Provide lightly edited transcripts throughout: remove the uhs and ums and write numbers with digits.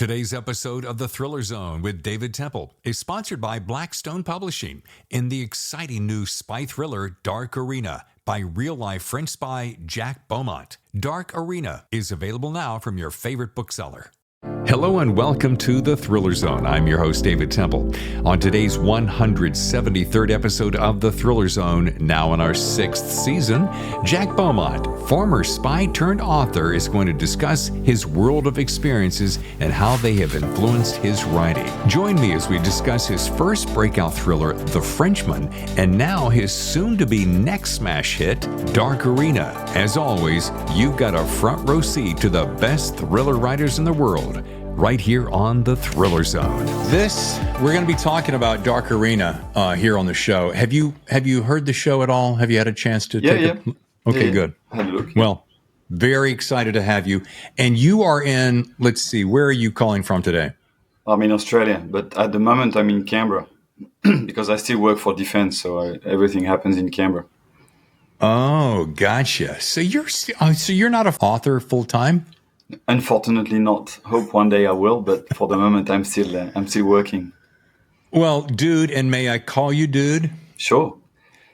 Today's episode of The Thriller Zone with David Temple is sponsored by Blackstone Publishing in the exciting new spy thriller Dark Arena by real-life French spy Jack Beaumont. Dark Arena is available now from your favorite bookseller. Hello and welcome to The Thriller Zone. I'm your host, David Temple. On today's 173rd episode of The Thriller Zone, now in our 6th season, Jack Beaumont, former spy turned author, is going to discuss his world of experiences and how they have influenced his writing. Join me as we discuss his first breakout thriller, The Frenchman, and now his soon-to-be next smash hit, Dark Arena. As always, you've got a front row seat to the best thriller writers in the world, right here on The Thriller Zone. We're going to be talking about Dark Arena here on the show. Have you heard the show at all? Have you had a chance to take it? Okay, good. Had a look. Well, very excited to have you. And you are in, let's see, where are you calling from today? I'm in Australia, but at the moment I'm in Canberra because I still work for defense, so everything happens in Canberra. Oh, gotcha. So you're not an author full time? Unfortunately not. Hope one day I will, but for the moment I'm still working. Well, dude, and may I call you dude? Sure.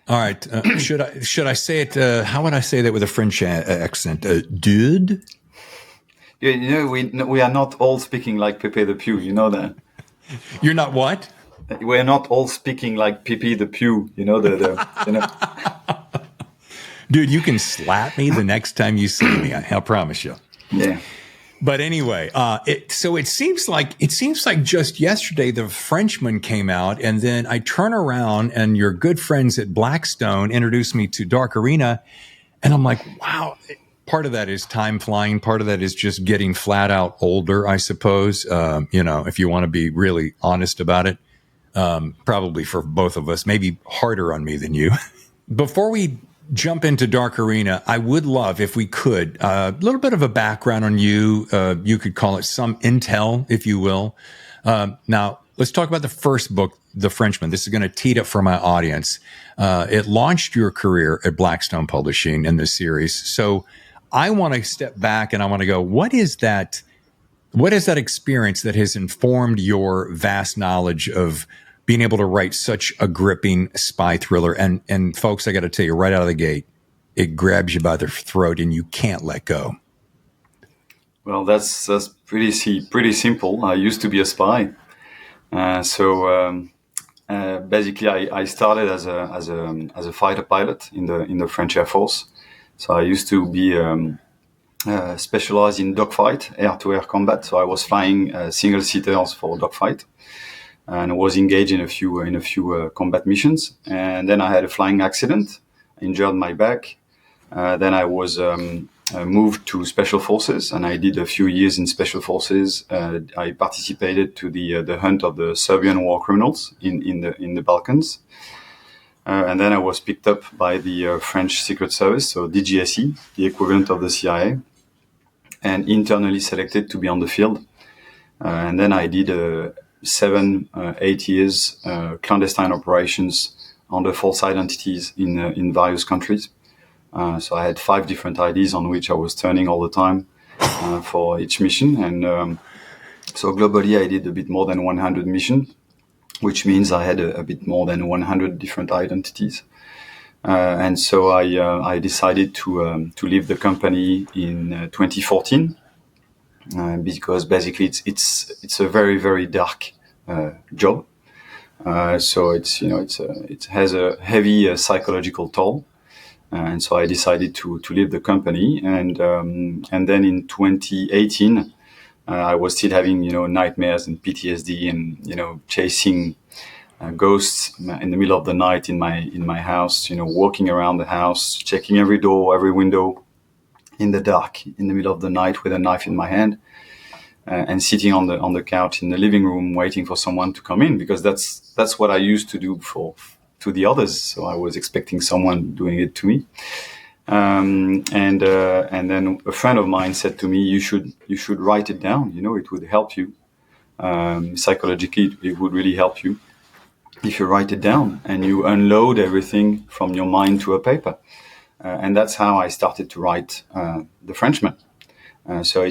All right. Should I say it? How would I say that with a French accent? Dude? Yeah, we are not all speaking like Pepe the Pew. You know that. You're not what? We are not all speaking like Pepe the Pew. You know Dude, you can slap me the next time you see me. I promise you. Yeah. But anyway, it seems like just yesterday the Frenchman came out, and then I turn around and your good friends at Blackstone introduced me to Dark Arena, and I'm like, wow. Part of that is time flying. Part of that is just getting flat out older, I suppose. If you want to be really honest about it, probably for both of us, maybe harder on me than you. Before we jump into Dark Arena, I would love, if we could, a little bit of a background on you. You could call it some intel, if you will. Now, let's talk about the first book, The Frenchman. This is going to tee it up for my audience. It launched your career at Blackstone Publishing in this series. So I want to step back and I want to go, what is that experience that has informed your vast knowledge of being able to write such a gripping spy thriller? And folks, I got to tell you right out of the gate, it grabs you by the throat and you can't let go. Well, that's pretty simple. I used to be a spy. Basically I started as a fighter pilot in the French Air Force. So I used to be specialized in dogfight, air-to-air combat. So I was flying single seaters for dogfight. And I was engaged in a few combat missions. And then I had a flying accident, injured my back. Then I was moved to Special Forces, and I did a few years in Special Forces. I participated to the hunt of the Serbian war criminals in the Balkans. And then I was picked up by the French Secret Service, so DGSE, the equivalent of the CIA, and internally selected to be on the field. And then I did 7-8 years clandestine operations under false identities in various countries. So I had 5 different IDs on which I was turning all the time for each mission. And so globally, I did a bit more than 100 missions, which means I had a bit more than 100 different identities. And so I decided to leave the company in 2014. Because basically it's a very, very dark job. So it has a heavy psychological toll. And so I decided to leave the company. And then in 2018, I was still having, nightmares and PTSD and, chasing ghosts in the middle of the night in my house, walking around the house, checking every door, every window, in the dark, in the middle of the night with a knife in my hand, and sitting on the couch in the living room waiting for someone to come in, because that's what I used to do to the others. So I was expecting someone doing it to me. And then a friend of mine said to me, you should write it down. It would help you. Psychologically, it would really help you if you write it down and you unload everything from your mind to a paper. And that's how I started to write The Frenchman. So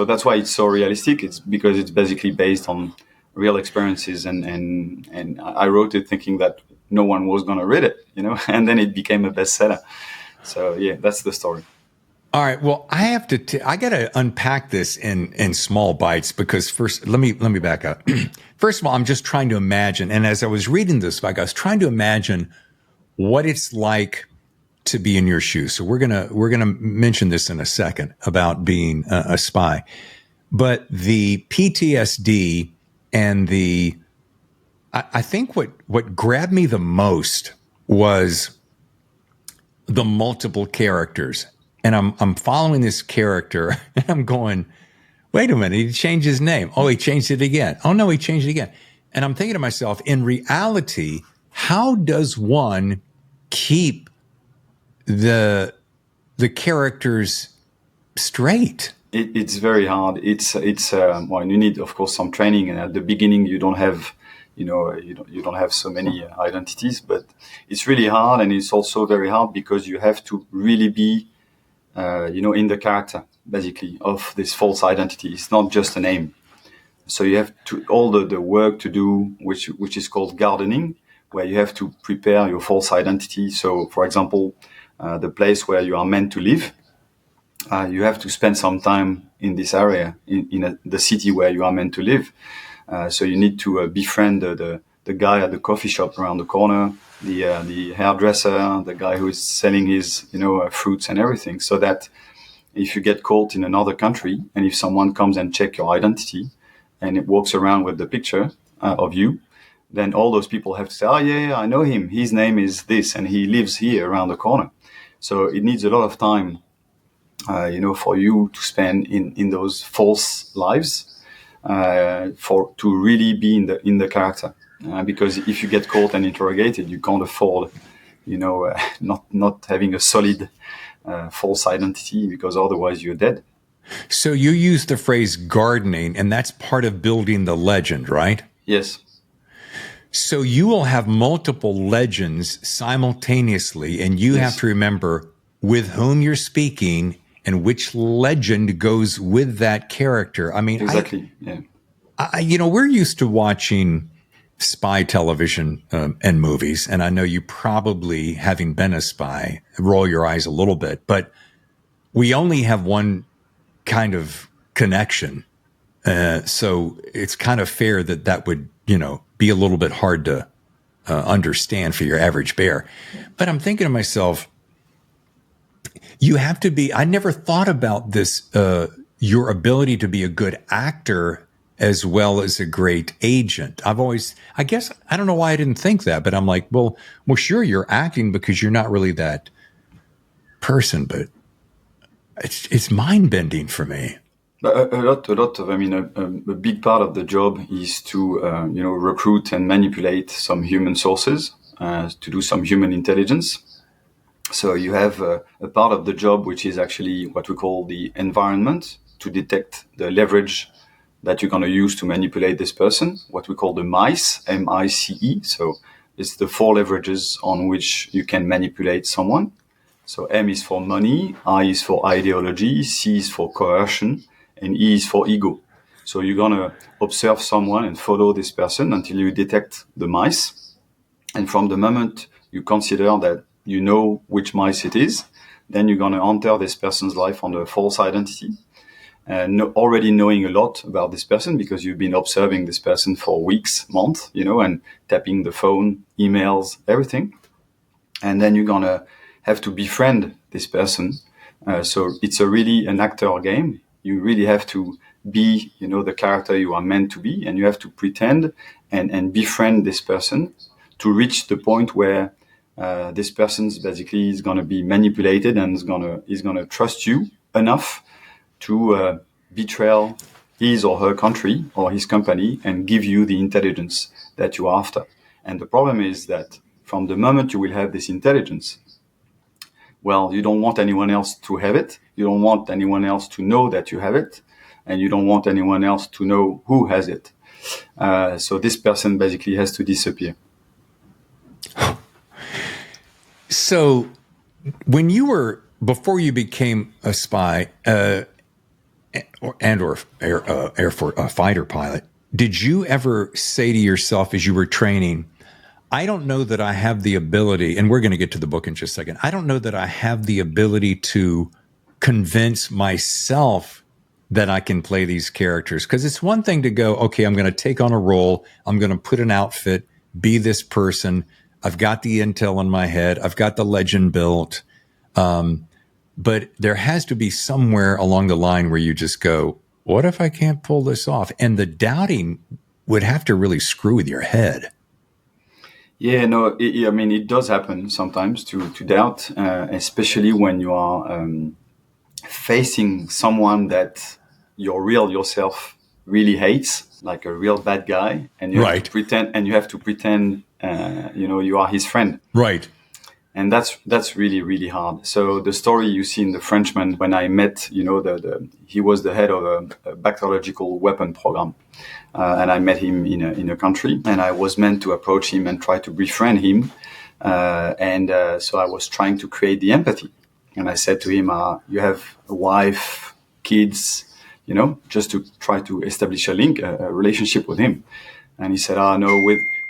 that's why it's so realistic. It's because it's basically based on real experiences, and I wrote it thinking that no one was going to read it, and then it became a bestseller. So yeah, that's the story. All right. Well, I got to unpack this in small bites, because first, let me back up. First of all, I'm just trying to imagine. And as I was reading this book, I was trying to imagine what it's like to be in your shoes. So we're going to mention this in a second about being a spy, but the PTSD and I think what grabbed me the most was the multiple characters. And I'm following this character and I'm going, wait a minute, he changed his name. Oh, he changed it again. Oh no, he changed it again. And I'm thinking to myself, in reality, how does one keep the characters straight? It's very hard. Well, you need, of course, some training, and at the beginning you don't have, you don't have so many identities, but it's really hard, and it's also very hard because you have to really be, in the character basically of this false identity. It's not just a name. So you have to all the work to do, which is called gardening, where you have to prepare your false identity. So, for example, the place where you are meant to live, you have to spend some time in this area, in the city where you are meant to live. So you need to befriend the guy at the coffee shop around the corner, the hairdresser, the guy who is selling his fruits and everything. So that if you get caught in another country, and if someone comes and check your identity, and it walks around with the picture of you, then all those people have to say, oh yeah, I know him. His name is this, and he lives here around the corner. So it needs a lot of time, for you to spend in those false lives, to really be in the character. Because if you get caught and interrogated, you can't afford, not having a solid false identity, because otherwise you're dead. So you use the phrase gardening, and that's part of building the legend, right? Yes. So you will have multiple legends simultaneously, and you have to remember with whom you're speaking and which legend goes with that character. I mean, exactly. We're used to watching spy television and movies, and I know you probably, having been a spy, roll your eyes a little bit, but we only have one kind of connection. So it's kind of fair that would, be a little bit hard to understand for your average bear. But I'm thinking to myself, you have to be, I never thought about this, your ability to be a good actor as well as a great agent. I don't know why I didn't think that, but I'm like, well, sure, you're acting because you're not really that person, but it's mind bending for me. But a lot of, a big part of the job is to, recruit and manipulate some human sources, to do some human intelligence. So you have a part of the job, which is actually what we call the environment, to detect the leverage that you're going to use to manipulate this person, what we call the MICE, M-I-C-E. So it's the 4 leverages on which you can manipulate someone. So M is for money, I is for ideology, C is for coercion, and E is for ego. So you're going to observe someone and follow this person until you detect the mice. And from the moment you consider that you know which mice it is, then you're going to enter this person's life on a false identity. And already knowing a lot about this person because you've been observing this person for weeks, months, and tapping the phone, emails, everything. And then you're going to have to befriend this person. So it's really an actor game. You really have to be, the character you are meant to be, and you have to pretend and befriend this person to reach the point where this person's basically is going to be manipulated and is going to trust you enough to betray his or her country or his company and give you the intelligence that you're after. And the problem is that from the moment you will have this intelligence, well, you don't want anyone else to have it. You don't want anyone else to know that you have it. And you don't want anyone else to know who has it. So this person basically has to disappear. So when you were before you became a spy or Air Force fighter pilot, did you ever say to yourself as you were training, I don't know that I have the ability, and we're going to get to the book in just a second. I don't know that I have the ability to convince myself that I can play these characters. Because it's one thing to go, okay, I'm going to take on a role. I'm going to put an outfit, be this person. I've got the intel in my head. I've got the legend built. But there has to be somewhere along the line where you just go, what if I can't pull this off? And the doubting would have to really screw with your head. Yeah, no, I mean, it does happen sometimes to doubt, especially when you are facing someone that your real yourself really hates, like a real bad guy, and you have to pretend, you are his friend. Right. And that's really, really hard. So the story you see in The Frenchman, when I met, he was the head of a bacteriological weapon program. And I met him in a country, and I was meant to approach him and try to befriend him. So I was trying to create the empathy. And I said to him, you have a wife, kids, just to try to establish a link, a relationship with him. And he said, no,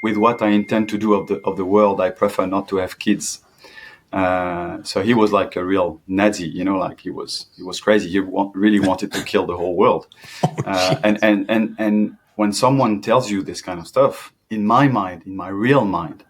with what I intend to do of the world, I prefer not to have kids. So he was like a real Nazi, like he was crazy. He really wanted to kill the whole world. And when someone tells you this kind of stuff, in my mind, in my real mind,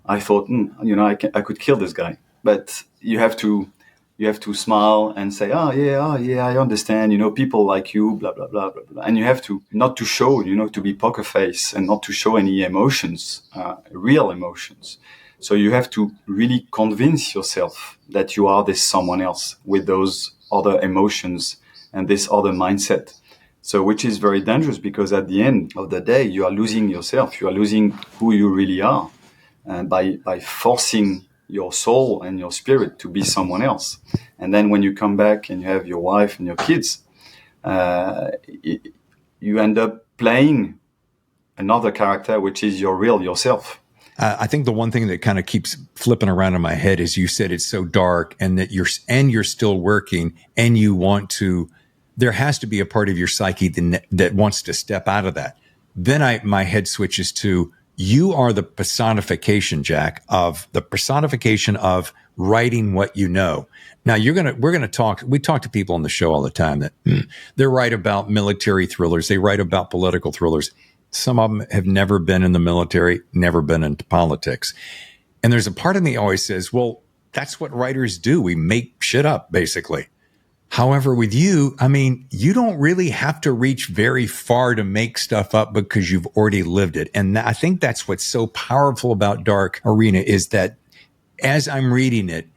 I thought, I could kill this guy. But you have to smile and say, yeah, I understand. People like you, blah blah blah blah blah. And you have to not to show, to be poker face and not to show any emotions, real emotions. So you have to really convince yourself that you are this someone else with those other emotions and this other mindset. So which is very dangerous, because at the end of the day, you are losing yourself. You are losing who you really are, by forcing your soul and your spirit to be someone else. And then when you come back and you have your wife and your kids, you end up playing another character, which is your real yourself. I think the one thing that kind of keeps flipping around in my head is you said it's so dark, and that you're still working, and you want to. There has to be a part of your psyche that wants to step out of that. Then my head switches to, you are the personification, Jack, of writing what you know. Now we're gonna talk. We talk to people on the show all the time that they write about military thrillers. They write about political thrillers. Some of them have never been in the military, never been into politics. And there's a part of me always says, well, that's what writers do. We make shit up, basically. However, with you, I mean, you don't really have to reach very far to make stuff up, because you've already lived it. And I think that's what's so powerful about Dark Arena, is that as I'm reading it,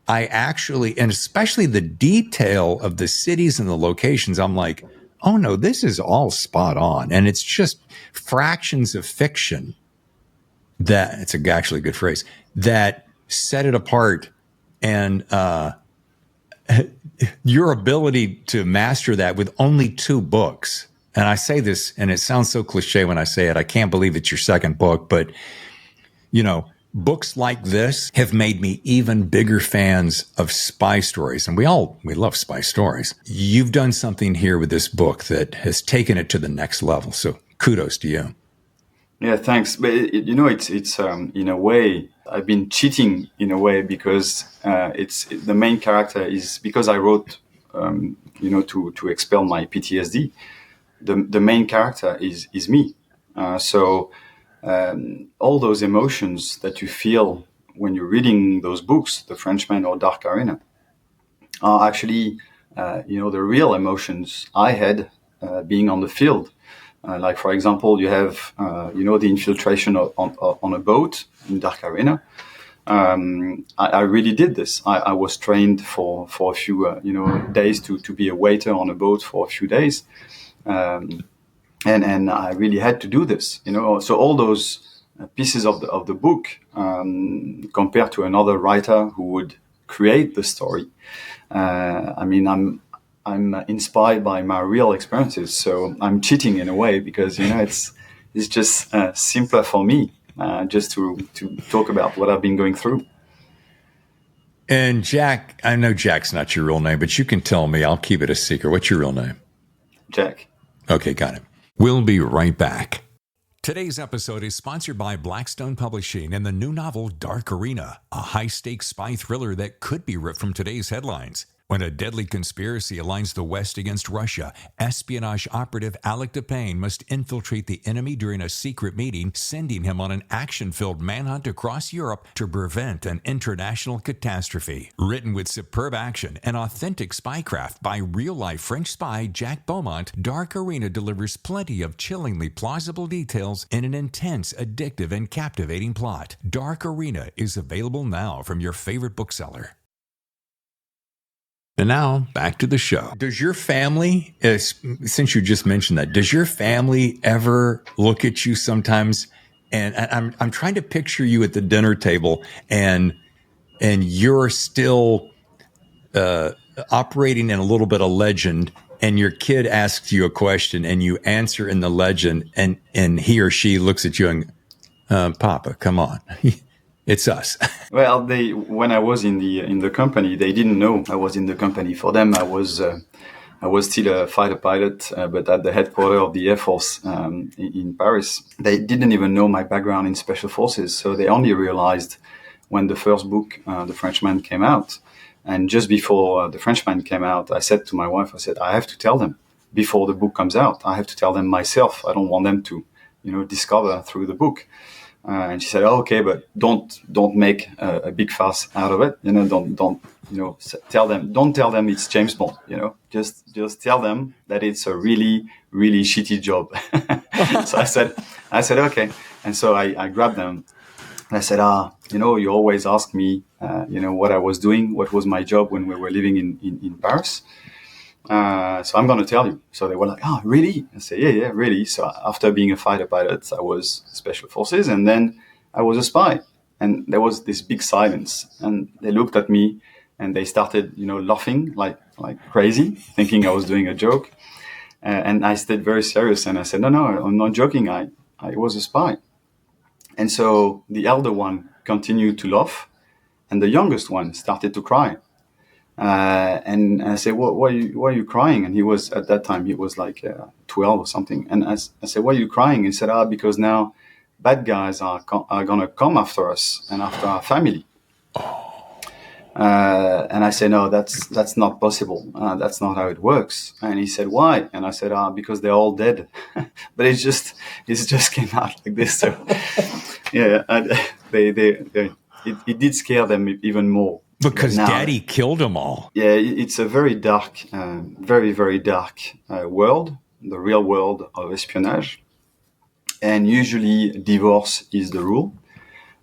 I actually, and especially the detail of the cities and the locations, I'm like, oh no, this is all spot on. And it's just fractions of fiction that, it's actually a good phrase, that set it apart. And, your ability to master that with only 2 books. And I say this, and it sounds so cliche when I say it, I can't believe it's your second book, but books like this have made me even bigger fans of spy stories. And we love spy stories. You've done something here with this book that has taken it to the next level. So kudos to you. Yeah, thanks. But it's in a way, I've been cheating in a way, because it's the main character is, because I wrote, to expel my PTSD. The main character is me. So all those emotions that you feel when you're reading those books, The Frenchman or Dark Arena, are actually, the real emotions I had being on the field. Like, for example, you have, the infiltration on a boat in Dark Arena. I really did this. I was trained for a few, days to be a waiter on a boat for a few days. And I really had to do this, So all those pieces of the book, compared to another writer who would create the story, I'm inspired by my real experiences, so I'm cheating in a way, because it's just simpler for me just to talk about what I've been going through. And Jack, I know Jack's not your real name, but you can tell me. I'll keep it a secret. What's your real name? Jack. Okay, got it. We'll be right back. Today's episode is sponsored by Blackstone Publishing and the new novel Dark Arena, a high-stakes spy thriller that could be ripped from today's headlines. When a deadly conspiracy aligns the West against Russia, espionage operative Alec DePayne must infiltrate the enemy during a secret meeting, sending him on an action-filled manhunt across Europe to prevent an international catastrophe. Written with superb action and authentic spycraft by real-life French spy Jack Beaumont, Dark Arena delivers plenty of chillingly plausible details in an intense, addictive, and captivating plot. Dark Arena is available now from your favorite bookseller. And now, back to the show. Does your family, since you just mentioned that, does your family ever look at you sometimes? And I'm trying to picture you at the dinner table, and you're still operating in a little bit of legend, and your kid asks you a question, and you answer in the legend, and he or she looks at you and, Papa, come on. It's us. Well, when I was in the company, they didn't know I was in the company. For them, I was still a fighter pilot, but at the headquarters of the Air Force in Paris. They didn't even know my background in special forces, so they only realized when the first book, The Frenchman, came out. And just before The Frenchman came out, I said to my wife, I have to tell them before the book comes out. I have to tell them myself. I don't want them to, discover through the book. And she said, "Oh, okay, but don't make a big fuss out of it. Don't don't tell them it's James Bond. Just tell them that it's a really, really shitty job." So I said, okay. And so I grabbed them. And I said, you always ask me, what I was doing, what was my job when we were living in Paris. So I'm going to tell you. So they were like, "Oh, really?" I said, yeah, really. So after being a fighter pilot, I was special forces, and then I was a spy. And there was this big silence, and they looked at me, and they started, laughing like crazy, thinking I was doing a joke. And I stayed very serious, and I said, no, I'm not joking. I was a spy. And so the elder one continued to laugh, and the youngest one started to cry. And I said, why are you crying? And he was, at that time, he was like 12 or something. And I said, "Why are you crying?" He said, because now bad guys are going to come after us and after our family. And I said, "No, that's not possible. That's not how it works." And he said, "Why?" And I said, "Because they're all dead." But it just came out like this. So yeah, it did scare them even more. Because Daddy killed them all. Yeah, it's a very dark, very, very dark world, the real world of espionage. And usually divorce is the rule,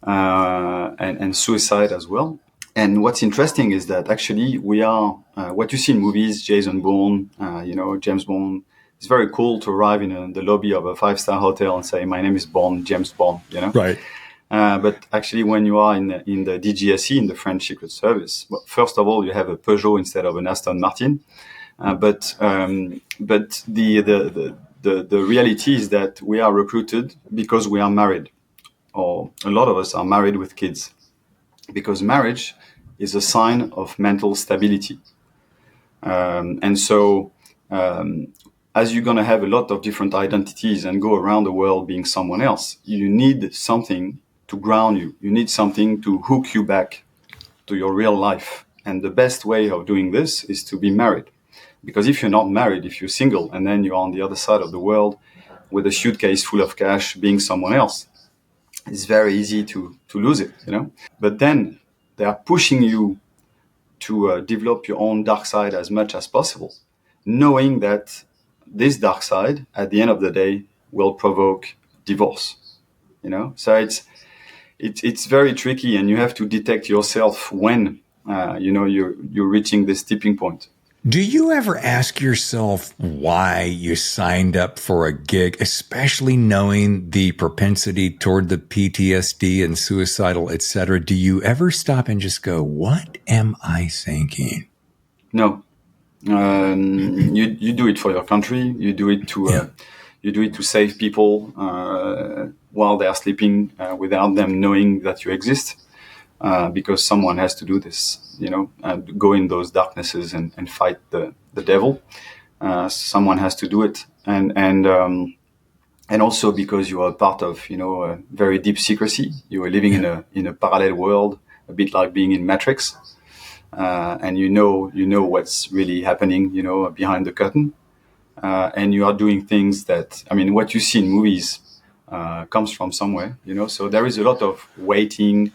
and suicide as well. And what's interesting is that actually we are, what you see in movies, Jason Bourne, James Bond. It's very cool to arrive in the lobby of a 5-star hotel and say, "My name is Bond, James Bond," Right. But actually, when you are in the DGSE, in the French Secret Service, well, first of all, you have a Peugeot instead of an Aston Martin. But the reality is that we are recruited because we are married, or a lot of us are married with kids, because marriage is a sign of mental stability. And so, as you're going to have a lot of different identities and go around the world being someone else, you need something to ground you. You need something to hook you back to your real life. And the best way of doing this is to be married. Because if you're not married, if you're single, and then you're on the other side of the world with a suitcase full of cash being someone else, it's very easy to lose it, But then they are pushing you to develop your own dark side as much as possible, knowing that this dark side, at the end of the day, will provoke divorce, So it's very tricky, and you have to detect yourself when, you're reaching this tipping point. Do you ever ask yourself why you signed up for a gig, especially knowing the propensity toward the PTSD and suicidal, et cetera? Do you ever stop and just go, "What am I thinking?" No. You do it for your country. You do it to save people while they are sleeping without them knowing that you exist. because someone has to do this, go in those darknesses and fight the devil. Someone has to do it, and also because you are part of, a very deep secrecy. You are living in a parallel world, a bit like being in Matrix, and you know what's really happening, behind the curtain, and you are doing things that, what you see in movies comes from somewhere, So there is a lot of waiting,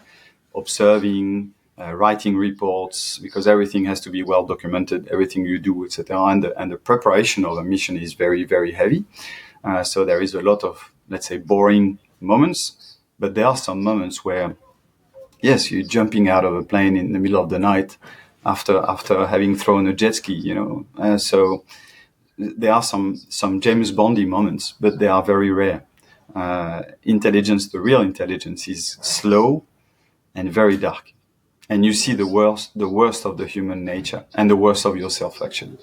observing, writing reports, because everything has to be well documented, everything you do, etc. And the preparation of a mission is very, very heavy. So there is a lot of, let's say, boring moments, but there are some moments where, yes, you're jumping out of a plane in the middle of the night after having thrown a jet ski, So there are some James Bondy moments, but they are very rare. Intelligence, the real intelligence, is slow and very dark, and you see the worst of the human nature and the worst of yourself, actually.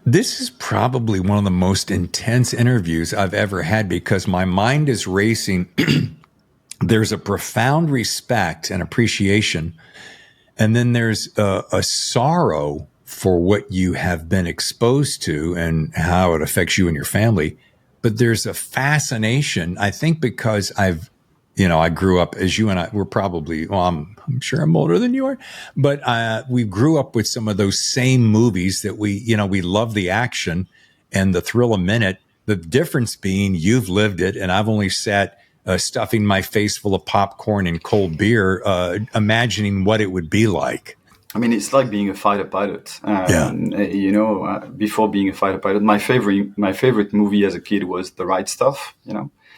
This is probably one of the most intense interviews I've ever had because my mind is racing. There's a profound respect and appreciation, and then there's a sorrow for what you have been exposed to and how it affects you and your family. But there's a fascination, I think, because I grew up, as you and I were probably, well, I'm sure I'm older than you are, but we grew up with some of those same movies that we love the action and the thrill a minute. The difference being you've lived it, and I've only sat stuffing my face full of popcorn and cold beer, imagining what it would be like. It's like being a fighter pilot. Before being a fighter pilot, my favorite movie as a kid was The Right Stuff.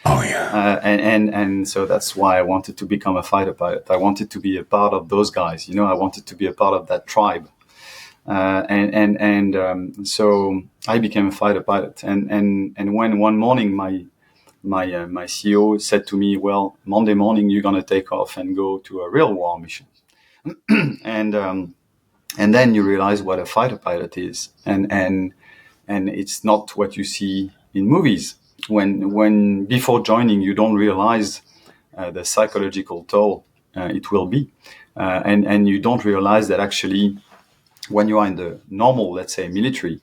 Oh yeah. And so that's why I wanted to become a fighter pilot. I wanted to be a part of those guys. I wanted to be a part of that tribe. So I became a fighter pilot. And when one morning my CEO said to me, "Well, Monday morning you're gonna take off and go to a real war mission," and then you realize what a fighter pilot is, and it's not what you see in movies. When before joining, you don't realize the psychological toll it will be, and you don't realize that actually when you are in the normal, let's say, military,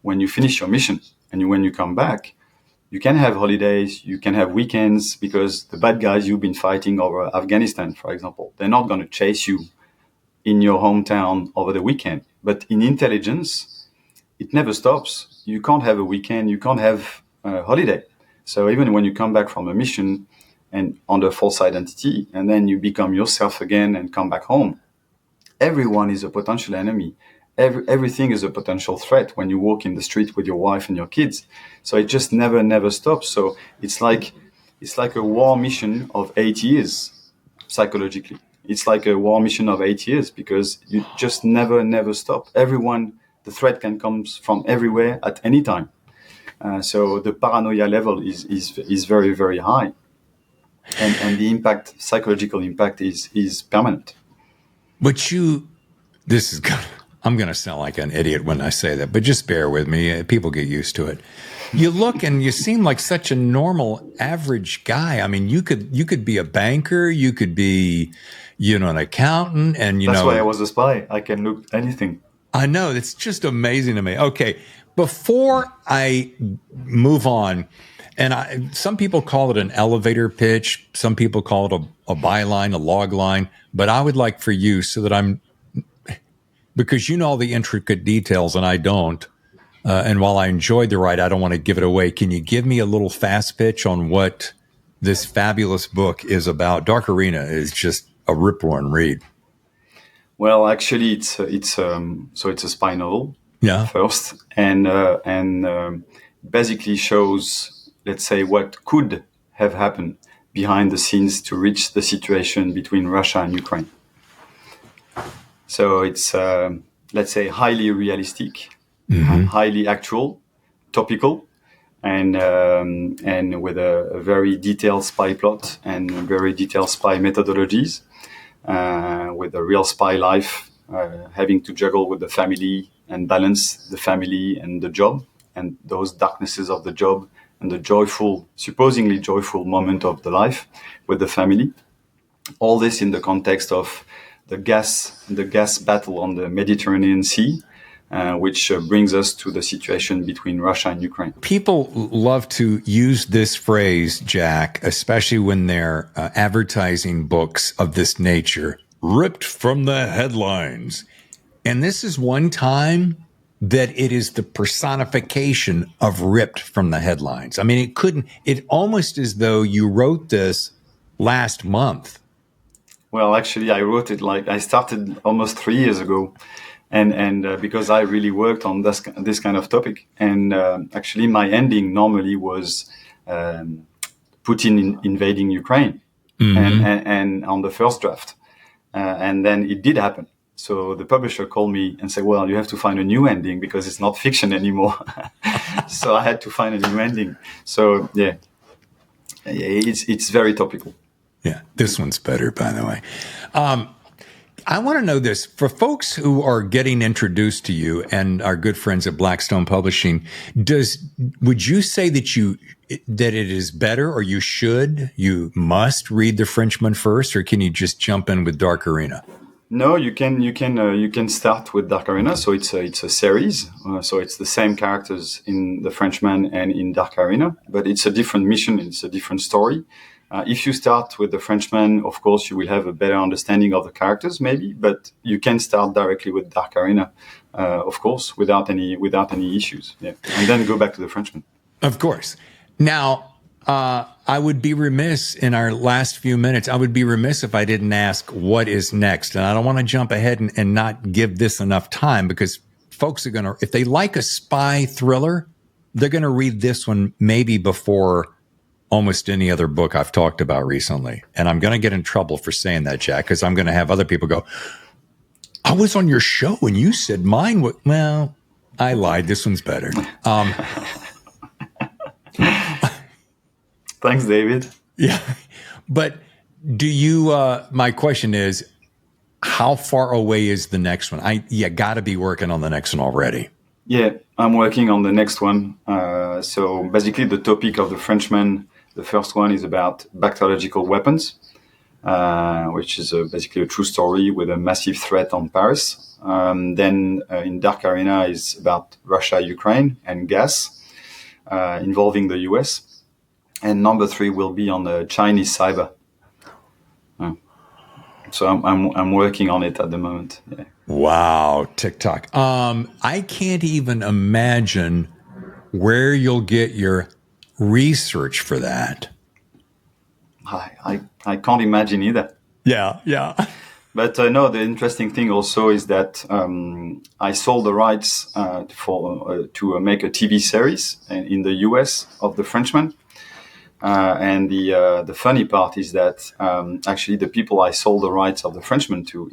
when you finish your mission and when you come back, you can have holidays, you can have weekends, because the bad guys you've been fighting over Afghanistan, for example, they're not going to chase you in your hometown over the weekend. But in intelligence, it never stops. You can't have a weekend, you can't have a holiday. So even when you come back from a mission and under false identity, and then you become yourself again and come back home, everyone is a potential enemy. Everything is a potential threat when you walk in the street with your wife and your kids. So it just never stops. So it's like a war mission of 8 years psychologically. It's like a war mission of 8 years because you just never stop. The threat can come from everywhere at any time. So the paranoia level is very, very high. And the psychological impact is permanent. But I'm going to sound like an idiot when I say that, but just bear with me. People get used to it. You look and you seem like such a normal, average guy. You could be a banker, you could be, an accountant, and That's why I was a spy. I can look anything. I know. It's just amazing to me. Okay, before I move on, and some people call it an elevator pitch, some people call it a byline, a log line, but I would like for you, so that because you know all the intricate details and I don't, and while I enjoyed the ride, I don't want to give it away. Can you give me a little fast pitch on what this fabulous book is about? Dark Arena is just a rip-roaring read. Well, actually, it's a spy novel. Yeah. First, and basically shows, let's say, what could have happened behind the scenes to reach the situation between Russia and Ukraine. So it's let's say highly realistic, highly actual, topical, and with a very detailed spy plot and very detailed spy methodologies, with a real spy life, having to juggle with the family and balance the family and the job and those darknesses of the job and the supposedly joyful moment of the life with the family. All this in the context of gas battle on the Mediterranean Sea, which brings us to the situation between Russia and Ukraine. People love to use this phrase, Jack, especially when they're advertising books of this nature, ripped from the headlines. And this is one time that it is the personification of ripped from the headlines. I mean, it almost as though you wrote this last month. Well, actually, I wrote it I started almost 3 years ago. And because I really worked on this kind of topic, and actually my ending normally was Putin invading Ukraine, and on the first draft, and then it did happen. So the publisher called me and said, "Well, you have to find a new ending because it's not fiction anymore." So I had to find a new ending. So it's very topical. Yeah, this one's better, by the way. I want to know this for folks who are getting introduced to you and our good friends at Blackstone Publishing. Would you say that it is better, or you must read The Frenchman first, or can you just jump in with Dark Arena? No, you can start with Dark Arena. So it's a series. So it's the same characters in The Frenchman and in Dark Arena, but it's a different mission. It's a different story. If you start with The Frenchman, of course, you will have a better understanding of the characters, maybe, but you can start directly with Dark Arena, of course, without any issues. Yeah. And then go back to The Frenchman. Of course. Now, I would be remiss in our last few minutes. I would be remiss if I didn't ask what is next. And I don't want to jump ahead and not give this enough time, because folks are going to, if they like a spy thriller, they're going to read this one maybe before almost any other book I've talked about recently. And I'm going to get in trouble for saying that, Jack, because I'm going to have other people go, I was on your show and you said mine was, well, I lied. This one's better. Thanks, David. Yeah. But my question is, how far away is the next one? You got to be working on the next one already. Yeah, I'm working on the next one. So basically the topic of The Frenchman, the first one is about bacteriological weapons, which is basically a true story with a massive threat on Paris. Then in Dark Arena is about Russia, Ukraine, and gas involving the US. And number 3 will be on the Chinese cyber. So I'm working on it at the moment. Yeah. Wow, TikTok. I can't even imagine where you'll get your research for that. I can't imagine either. Yeah. But no, the interesting thing also is that I sold the rights to make a TV series in the US of The Frenchman. And the funny part is that actually the people I sold the rights of The Frenchman to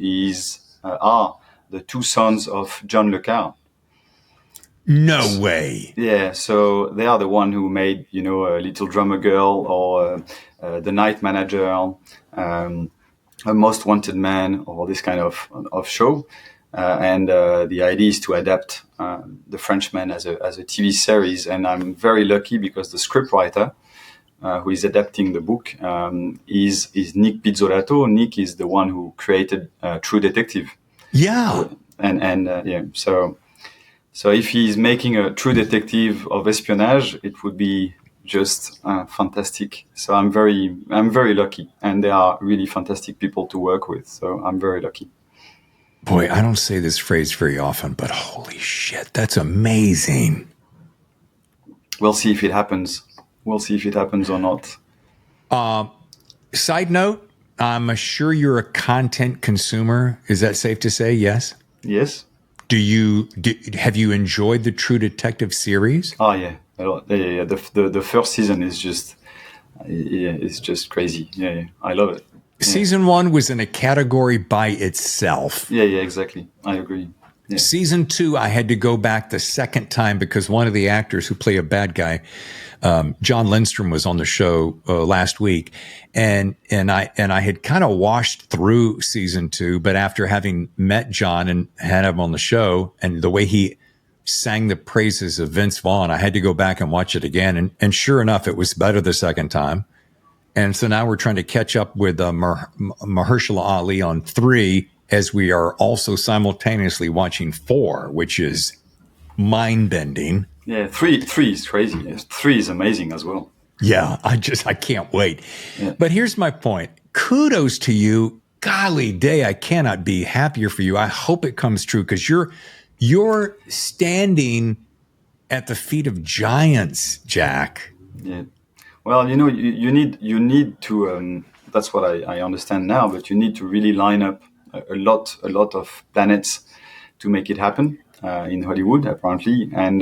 are the 2 sons of John Le Carre. No way. Yeah, so they are the one who made, a Little Drummer Girl or The Night Manager, A Most Wanted Man, or this kind of show. And the idea is to adapt The Frenchman as a TV series. And I'm very lucky because the scriptwriter who is adapting the book is Nick Pizzolatto. Nick is the one who created True Detective. Yeah. So if he's making a True Detective of espionage, it would be just fantastic. So I'm very lucky, and they are really fantastic people to work with. So I'm very lucky. Boy, I don't say this phrase very often, but holy shit, that's amazing. We'll see if it happens. We'll see if it happens or not. Side note, I'm sure you're a content consumer. Is that safe to say? Yes? Yes. Have you enjoyed the True Detective series? Oh, yeah. Yeah. The first season is just, it's just crazy. Yeah. I love it. Yeah. Season 1 was in a category by itself. Yeah, exactly. I agree. Yeah. Season 2, I had to go back the second time because one of the actors who play a bad guy, John Lindstrom, was on the show last week, and I had kind of washed through season 2, but after having met John and had him on the show, and the way he sang the praises of Vince Vaughn, I had to go back and watch it again, and sure enough, it was better the second time. And so now we're trying to catch up with Mahershala Ali on 3, as we are also simultaneously watching 4, which is mind-bending. Yeah, three is crazy. Yes, 3 is amazing as well. Yeah, I can't wait. Yeah. But here's my point. Kudos to you. Golly day, I cannot be happier for you. I hope it comes true because you're standing at the feet of giants, Jack. Yeah. Well, you need to. That's what I understand now. But you need to really line up a lot of planets to make it happen in Hollywood, apparently, and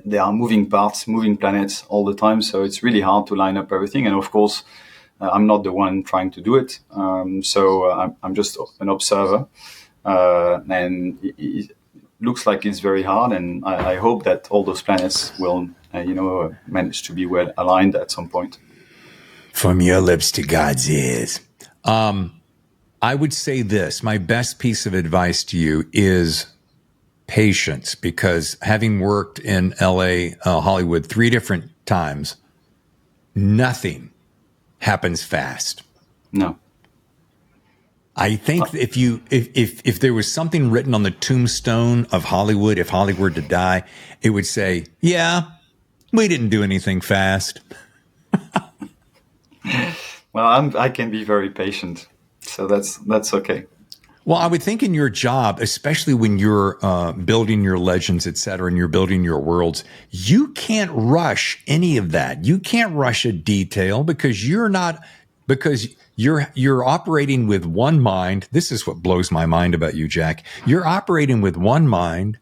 there are moving parts, moving planets all the time. So it's really hard to line up everything. And of course, I'm not the one trying to do it. I'm just an observer, and it looks like it's very hard. And I hope that all those planets will, manage to be well aligned at some point. From your lips to God's ears. I would say this, my best piece of advice to you is patience, because having worked in LA, Hollywood 3 different times, nothing happens fast. No. I think if there was something written on the tombstone of Hollywood, if Hollywood were to die, it would say, yeah, we didn't do anything fast. Well, I can be very patient, so that's okay. Well, I would think in your job, especially when you're building your legends, et cetera, and you're building your worlds, you can't rush any of that. You can't rush a detail because you're operating with one mind. This is what blows my mind about you, Jack. You're operating with one mind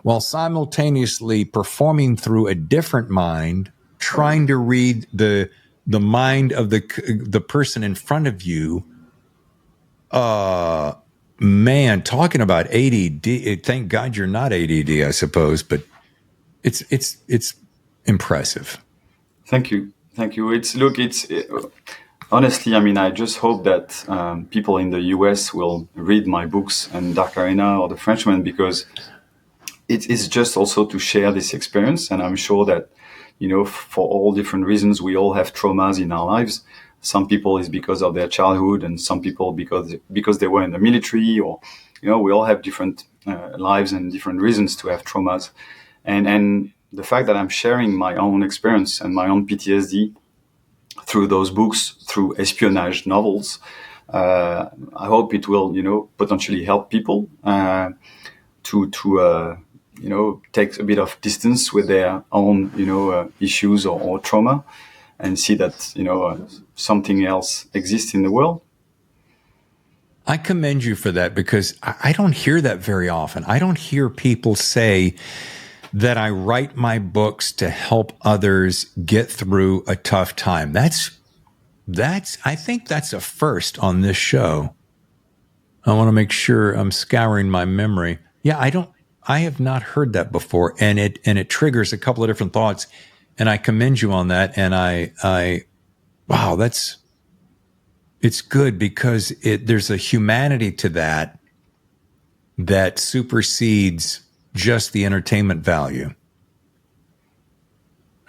while simultaneously performing through a different mind, trying to read the mind of the person in front of you. Man, talking about ADD, thank God you're not ADD, I suppose, but it's impressive. Thank you. Honestly, I mean, I just hope that people in the US will read my books and Dark Arena or The Frenchman, because it is just also to share this experience. And I'm sure that, for all different reasons, we all have traumas in our lives. Some people is because of their childhood, and some people because they were in the military, or, we all have different lives and different reasons to have traumas. And the fact that I'm sharing my own experience and my own PTSD through those books, through espionage novels, I hope it will, potentially help people to take a bit of distance with their own, issues or trauma, and see that, something else exists in the world. I commend you for that, because I don't hear that very often. I don't hear people say that I write my books to help others get through a tough time. I think that's a first on this show. I want to make sure I'm scouring my memory. Yeah, I have not heard that before, and it triggers a couple of different thoughts, and I commend you on that. And wow, it's good, because there's a humanity to that supersedes just the entertainment value.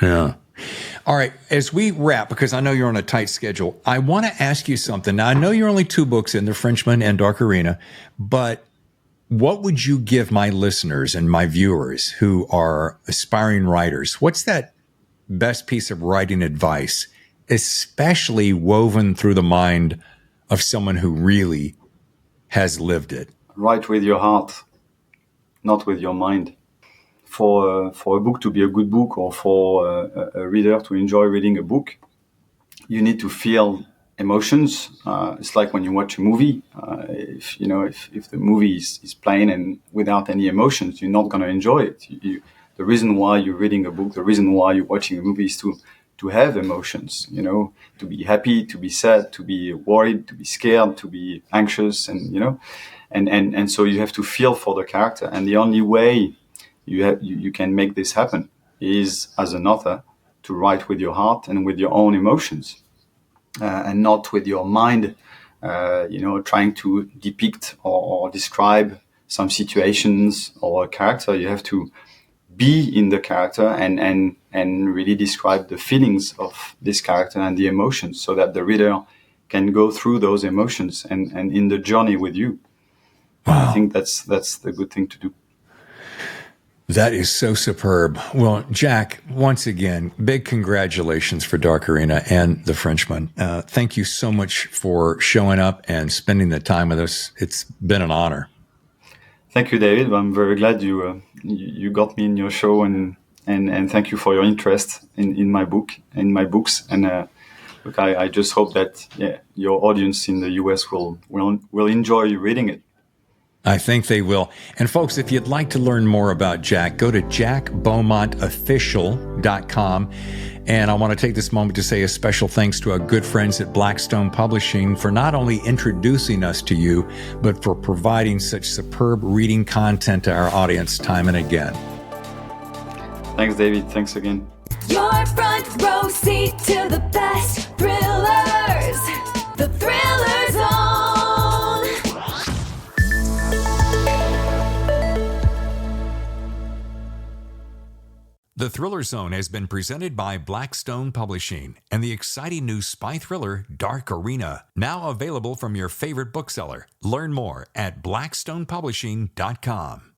Yeah. All right. As we wrap, because I know you're on a tight schedule, I want to ask you something. Now, I know you're only 2 books in, The Frenchman and Dark Arena, but what would you give my listeners and my viewers who are aspiring writers? What's that best piece of writing advice, especially woven through the mind of someone who really has lived it? Write with your heart, not with your mind. For a book to be a good book, or for a reader to enjoy reading a book, you need to feel emotions. It's like when you watch a movie. If the movie is plain and without any emotions, you're not going to enjoy it. The reason why you're reading a book, the reason why you're watching a movie is to have emotions, to be happy, to be sad, to be worried, to be scared, to be anxious, and so you have to feel for the character. And the only way you can make this happen is, as an author, to write with your heart and with your own emotions, and not with your mind, trying to depict or describe some situations or a character. You have to be in the character and really describe the feelings of this character and the emotions, so that the reader can go through those emotions and in the journey with you. Wow. I think that's the good thing to do. That is so superb. Well, Jack, once again, big congratulations for Dark Arena and the Frenchman. Thank you so much for showing up and spending the time with us. It's been an honor. Thank you, David. I'm very glad you got me in your show, and thank you for your interest in my book, in my books. And look, I just hope that your audience in the US will enjoy reading it. I think they will. And folks, if you'd like to learn more about Jack, go to jackbeaumontofficial.com. And I want to take this moment to say a special thanks to our good friends at Blackstone Publishing for not only introducing us to you, but for providing such superb reading content to our audience time and again. Thanks, David. Thanks again. Your front row seat to the best thrillers. The Thriller Zone. The Thriller Zone has been presented by Blackstone Publishing and the exciting new spy thriller Dark Arena, now available from your favorite bookseller. Learn more at blackstonepublishing.com.